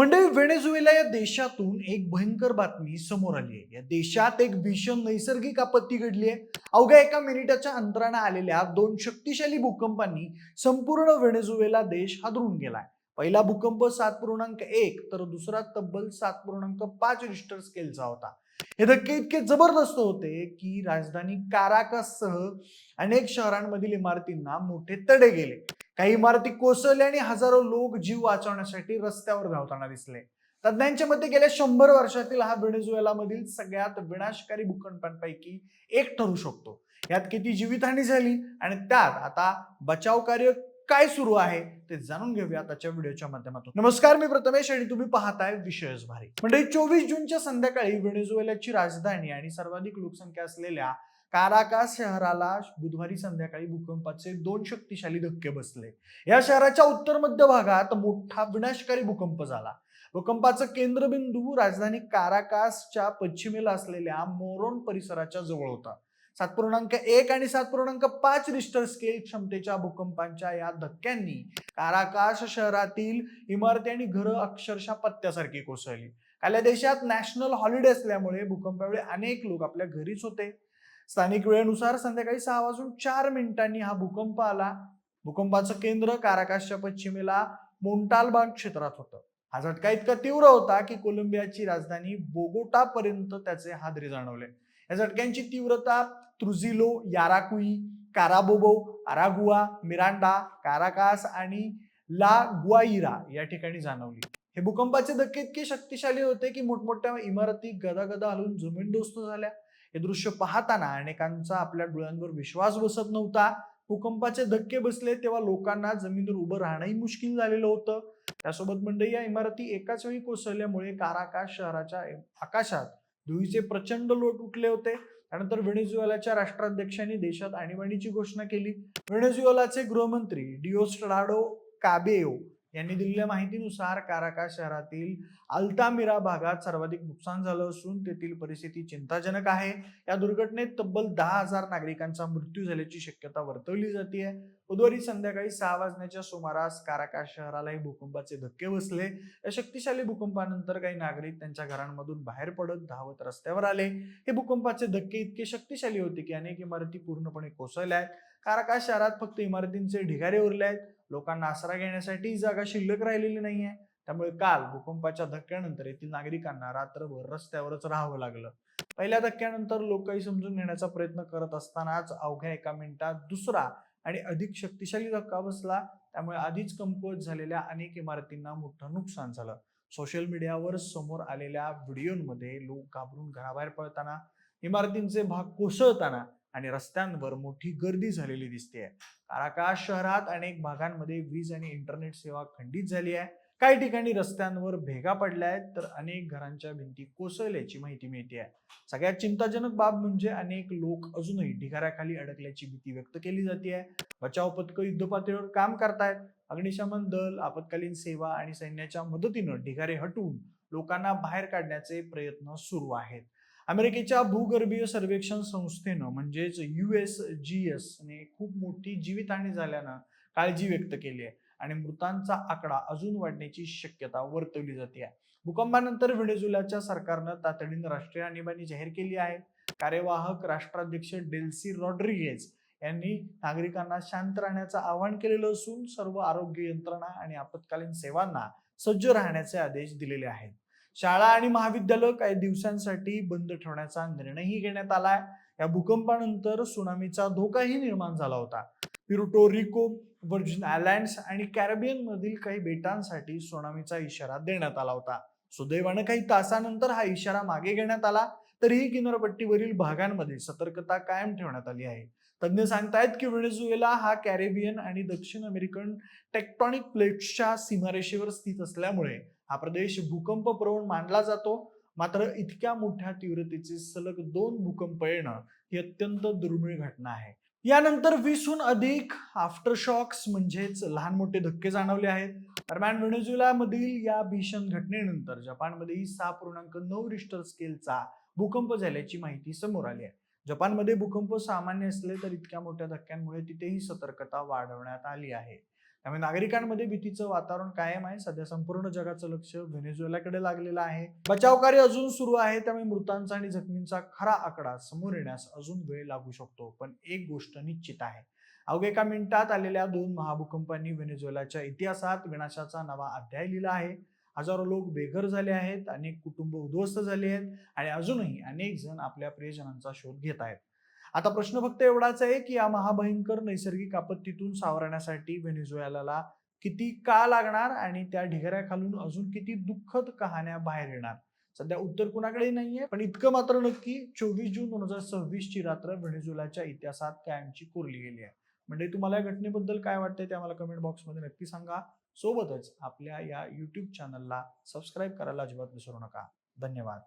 मंडळी, व्हेनेझुएला या देशातून एक भयंकर बातमी समोर आली आहे. या देशात एक भीषण नैसर्गिक आपत्ती घडली आहे. अवघ्या एका मिनिटाच्या अंतराने आलेल्या दोन शक्तिशाली भूकंपांनी संपूर्ण व्हेनेझुएला देश हादरून गेलाय. पहिला भूकंप 7.1 तर दुसरा तब्बल 7.5 रिश्टर स्केलचा होता. हे धक्के इतके जबरदस्त होते की राजधानी काराकससह अनेक शहरांमधील इमारतींना मोठे तडे गेले. काही इमारती कोसळल्या आणि हजारो लोक जीव वाचवण्यासाठी रस्त्यावर धावताना दिसले. तज्ञांच्या मते गेल्या 100 वर्षातील हा व्हेनेझुएलामधील सगळ्यात विनाशकारी भूकंपांपैकी एक ठरू शकतो. यात किती जीवितहानी झाली आणि त्यात आता बचाव कार्य काय सुरू आहे ते जाणून घेऊया आजच्या व्हिडिओच्या माध्यमातून. नमस्कार, मी प्रथमेश आणि तुम्ही पाहताय विशेष भारी. म्हणजे 24 जूनच्या संध्याकाळी व्हेनेझुएलाची राजधानी आणि सर्वाधिक लोकसंख्या असलेल्या काराकास शहराला बुधवारी संध्याकाळी भूकंपाचे दोन शक्तिशाली धक्के बसले. या शहराच्या उत्तर मध्य भागात मोठा विनाशकारी भूकंप झाला. भूकंपाचं केंद्रबिंदू राजधानी काराकासच्या पश्चिमेला असलेल्या मोरोन परिसराच्या जवळ होता. 7.1 आणि 7.5 रिश्टर स्केल क्षमतेच्या भूकंपांच्या या धक्क्यांनी काराकास शहरातील इमारती आणि घरं अक्षरशः पत्त्यासारखी कोसळली. काल देशात नॅशनल हॉलिडे असल्यामुळे भूकंपावेळी अनेक लोक आपल्या घरीच होते. स्थानिक वेळेनुसार संध्याकाळी 6:04 हा भूकंप आला. भूकंपाचं केंद्र काराकासच्या पश्चिमेला मोंटाल्बान क्षेत्रात होतं. हा झटका इतका तीव्र होता की कोलंबियाची राजधानी बोगोटा पर्यंत त्याचे हादरे जाणवले. या झटक्यांची तीव्रता त्रुजिलो, याराकुई, काराबोबो, अरागुआ, मिरांडा, काराकास आणि ला गुआइरा या ठिकाणी जाणवली. हे भूकंपाचे धक्के इतके शक्तिशाली होते की मोठमोठ्या इमारती गदागदा हलून जमीनदोस्त झाल्या. हे दृश्य पाहताना अनेकांचा आपल्या डोळ्यांवर विश्वास बसत नव्हता. भूकंपाचे धक्के बसले तेव्हा लोकांना जमिनीवर उभं राहणंही मुश्किल झालेलं होतं. त्यासोबत मंडळी, या इमारती एकाच वेळी कोसळल्यामुळे काराकास शहराच्या आकाशात धुळीचे प्रचंड लोट उठले होते. त्यानंतर व्हेनेझुएलाच्या राष्ट्राध्यक्षांनी देशात आणीबाणीची घोषणा केली. व्हेनेझुएलाचे गृहमंत्री डिओस्टाडो काबेयो यांनी दिलेल्या माहितीनुसार काराकास शहरातील अल्तामिरा भागात सर्वाधिक नुकसान झालं असून तेथील परिस्थिती चिंताजनक आहे. या दुर्घटनेत तब्बल 10,000 नागरिकांचा मृत्यू झाल्याची शक्यता वर्तवली जाते. बुधवारी संध्याकाळी 6 वाजण्याच्या सुमारास काराकास शहरालाही भूकंपाचे धक्के बसले. या शक्तिशाली भूकंपानंतर काही नागरिक त्यांच्या घरांमधून बाहेर पडत धावत रस्त्यावर आले. हे भूकंपाचे धक्के इतके शक्तिशाली होते की अनेक इमारती पूर्णपणे कोसळल्या आहेत. काराकास शहरात फक्त इमारतींचे ढिगारे उरले आहेत. लोकांना आसरा घेण्यासाठी जागा शिल्लक राहिलेली नाहीये. त्यामुळे काल भूकंपाच्या धक्क्यानंतर येथील नागरिकांना रात्रभर रस्त्यावरच राहावं लागलं. पहिल्या धक्क्यानंतर लोक काही समजून घेण्याचा प्रयत्न करत असतानाच अवघ्या एका मिनिटात दुसरा आणि अधिक शक्तिशाली धक्का बसला. त्यामुळे आधीच कमकुवत झालेल्या अनेक इमारतींना मोठं नुकसान झालं. सोशल मीडियावर समोर आलेल्या व्हिडिओमध्ये लोक घाबरून घराबाहेर पळताना, इमारतींचे भाग कोसळताना आणि रस्त्यांवर मोठी गर्दी झालेली दिसते. काराकास शहरात अनेक भागांमध्ये वीज आणि इंटरनेट सेवा खंडित झाली आहे. काही ठिकाणी रस्त्यांवर भेगा पडल्या आहेत तर अनेक घरांच्या भिंती कोसळल्याची माहिती मिळते. सगळ्यात चिंताजनक बाब म्हणजे अनेक लोक अजूनही ढिगाऱ्याखाली अडकल्याची भीती व्यक्त केली जाते. बचाव पथकं युद्धपातळीवर काम करतायत. अग्निशमन दल, आपत्कालीन सेवा आणि सैन्याच्या मदतीनं ढिगारे हटवून लोकांना बाहेर काढण्याचे प्रयत्न सुरू आहेत. अमेरिकेच्या भूगर्भीय सर्वेक्षण संस्थेनं म्हणजेच USGS ने खूप मोठी जीवितहानी झाल्यानं काळजी व्यक्त केली आहे आणि मृतांचा आकडा अजून वाढण्याची शक्यता वर्तवली जाते. भूकंपानंतर व्हेनेझुएलाच्या सरकारनं तातडीनं राष्ट्रीय आणीबाणी जाहीर केली आहे. कार्यवाहक राष्ट्राध्यक्ष डेल्सी रॉड्रिगेज यांनी नागरिकांना शांत राहण्याचं आवाहन केलेलं असून सर्व आरोग्य यंत्रणा आणि आपत्कालीन सेवांना सज्ज राहण्याचे आदेश दिलेले आहेत. शाळा आणि महाविद्यालय काही दिवसांसाठी बंद ठेवण्याचा निर्णयही घेण्यात आलाय. या भूकंपानंतर सुनामीचा धोकाही निर्माण झाला होता. प्युर्टो रिको, व्हर्जिन आयलँड्स आणि कॅरिबियन मधील काही बेटांसाठी सुनामीचा इशारा देण्यात आला होता. सुदैवानं काही तासानंतर हा इशारा मागे घेण्यात आला. तरीही किनारपट्टीवरील भागांमध्ये सतर्कता कायम ठेवण्यात आली आहे. तज्ञ सांगतायत की व्हेनेझुएला हा कॅरिबियन आणि दक्षिण अमेरिकन टेक्टॉनिक प्लेट्सच्या सीमारेषेवर स्थित असल्यामुळे हा प्रदेश भूकंप प्रवण मानला जातो. मात्र इतक्या मोठ्या तीव्रतेचे सलग 2 भूकंप येणं ही अत्यंत दुर्मिळ घटना आहे. यानंतर 20हून अधिक आफ्टरशॉक्स म्हणजेच लहान मोठे धक्के जाणवले आहेत. दरम्यान व्हेनेझुएलामधील या भीषण घटनेनंतर जपानमध्येही 6.9 रिश्टर स्केलचा भूकंप झाल्याची माहिती समोर आली आहे. जपानमध्ये भूकंप सामान्य असले तर इतक्या मोठ्या धक्क्यांमुळे तिथेही सतर्कता वाढवण्यात आली आहे. त्यामुळे नागरिकांमध्ये भीतीचं वातावरण कायम आहे. सध्या संपूर्ण जगाचं लक्ष व्हेनेझुएलाकडे लागलेलं आहे. बचाव कार्य अजून सुरू आहे, त्यामुळे मृतांचा आणि जखमींचा खरा आकडा समोर येण्यास अजून वेळ लागू शकतो. पण एक गोष्ट निश्चित आहे, अवघ्या एका मिनिटात आलेल्या 2 महाभूकंपांनी व्हेनेझुएलाच्या इतिहासात विनाशाचा नवा अध्याय लिहिला आहे. हजारो लोक बेघर झाले आहेत, अनेक कुटुंब उद्ध्वस्त झाली आहेत आणि अजूनही अनेक जण आपल्या प्रियजनांचा शोध घेत आहेत. आता प्रश्न फक्त एवढाच आहे, की या महाभयंकर नैसर्गिक आपत्तीतून सावरण्यासाठी व्हेनेझुएलाला किती काळ लागणार आणि त्या ढिगाऱ्याखालून अजून किती दुःखद कहाण्या बाहेर येणार? सध्या उत्तर कुणाकडेही नाहीये, पण इतकं मात्र नक्की 24 जून 2026 ची रात्र व्हेनेझुएलाच्या इतिहासात कायमची कोरली गेली आहे. म्हणजे तुम्हाला या घटनेबद्दल काय वाटतंय ते आम्हाला कमेंट बॉक्समध्ये नक्की सांगा. सोबतच आपल्या या YouTube चॅनलला सबस्क्राईब करायला अजिबात विसरू नका. धन्यवाद.